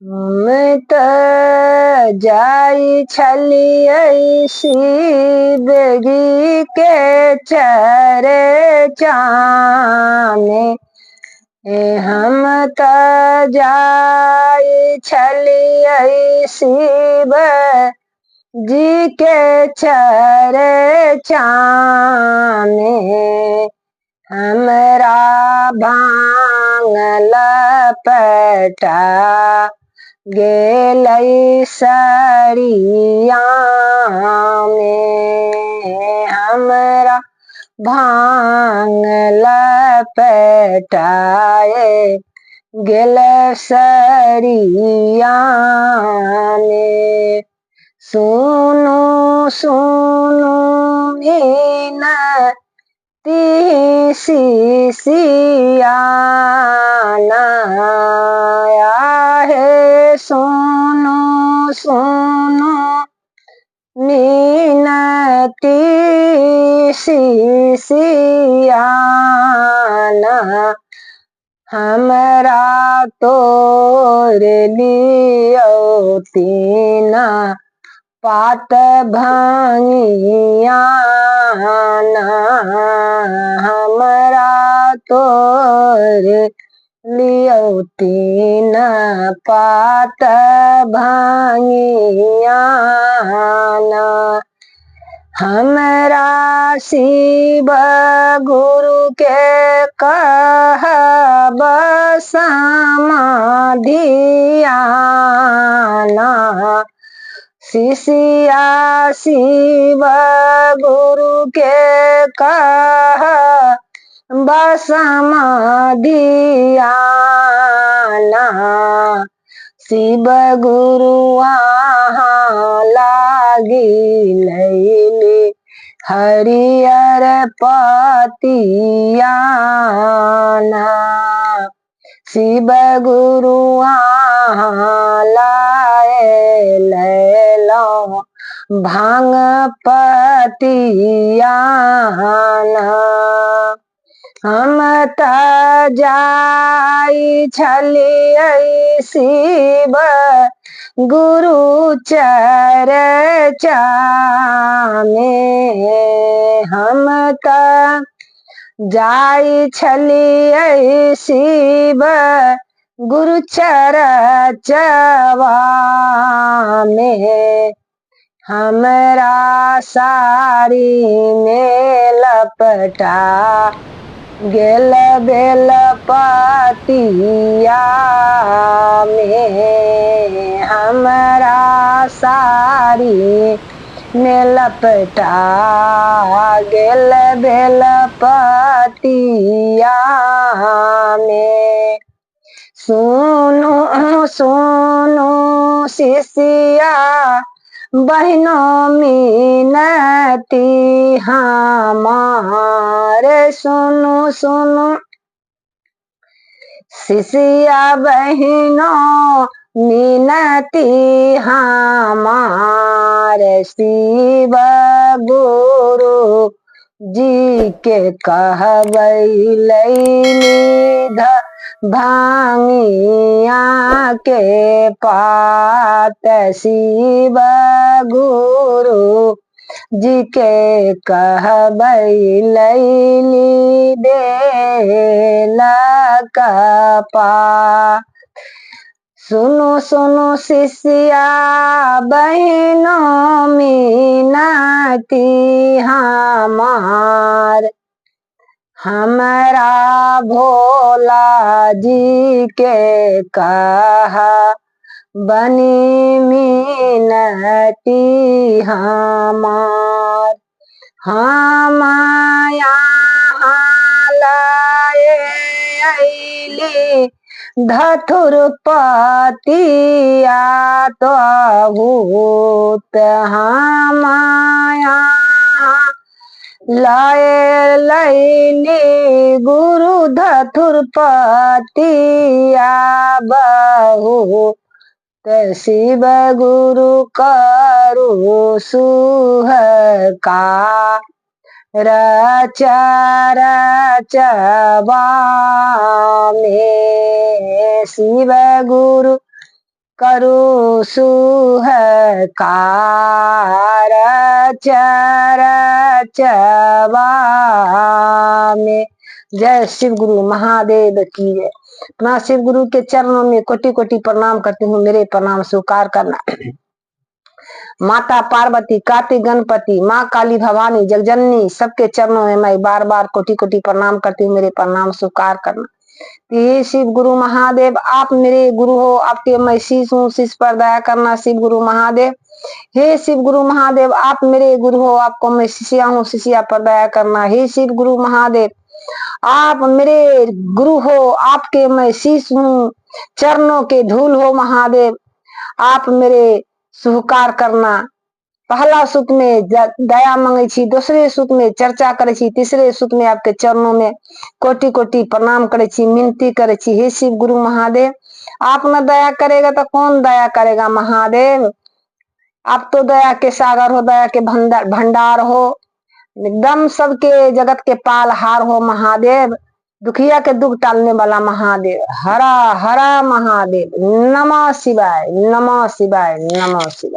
हम त जाई छलियै शिवजी के चर्चा में। हम त जाई छलियै शिव जी के चर्चा में। हमरा भांग लपटा गेलै सरिया में। हमरा भांग लपटाए गेल सरिया में। सुनु सुनु मीनती शिशियाना है। सुनु सुनु मीनती शिशियाना हमरा तोर लियो तीना पात भांगियाना। हमरा तोर लियो तीना पात भांगियाना। हमरा शिव गुरु के कहब समाधियाना। शिष्या शिव गुरु के कहब समाधियाना। शिव गुरु वहाँ लागी लैली हरियर पतियाना। शिव गुरु वहाँ लाए लैलो भांग पतियाना। हम त जाई छलियै शिव गुरु चर्चा में। हम त जाई छलियै शिव गुरु चर्चवा में। हमरा साड़ी में लपटा गेल बेल पतिया में। हमरा साड़ी में लपटा गेल बेल पतिया में। सुनु सुनु शिष्या बहनों मीनती हमारे। सुनु सुनु शिष्या बहनों मीनती हमारे। शिव गुरु जी के कहबै लैली भांगिया के पात। शिव गुरु जी के कहबै लैली बेल का पात। सुनु सुनु शिष्या बहनों मीनती हमार। हमरा भोला जी के कहा बनी मीनती हमार। हम यहाँ लाए अइली धथुर पतिया तो भूत। हम यहाँ लाए लैली गुरु धथुर पतिया बहुत। शिव गुरु करु सुह का रचा रचवा में। शिव गुरु करो सुहकार चर चवा में। जय शिव गुरु महादेव की जय। अपना शिव गुरु के चरणों में कोटि कोटि प्रणाम करती हूँ, मेरे प्रणाम स्वीकार करना। माता पार्वती, कार्तिक गणपति, माँ काली भवानी, जगजननी, सबके चरणों में मैं बार बार कोटि कोटि प्रणाम करती हूँ, मेरे प्रणाम स्वीकार करना। हे शिव गुरु महादेव, आप मेरे गुरु हो, आपके मैं शीश हूँ, शीश पर दया करना शिव गुरु महादेव। हे शिव गुरु महादेव, आप मेरे गुरु हो, आपको मैं शिष्या हूँ, शिष्या पर दया करना। हे शिव गुरु महादेव, आप मेरे गुरु हो, आपके मैं शीश हूँ, चरणों के धूल हो महादेव, आप मेरे सुहकार करना। पहला सुख में दया मांगे छी, दूसरे सुख में चर्चा करे छी, तीसरे सुख में आपके चरणों में कोटि कोटि प्रणाम करे छी, मिनती करे छी। हे शिव गुरु महादेव, आप न दया करेगा तो कौन दया करेगा महादेव। आप तो दया के सागर हो, दया के भंडार हो, एकदम सबके जगत के पालहार हो महादेव, दुखिया के दुख टालने वाला महादेव। हरा हरा महादेव, नमः शिवाय, नमः शिवाय, नमः शिवाय।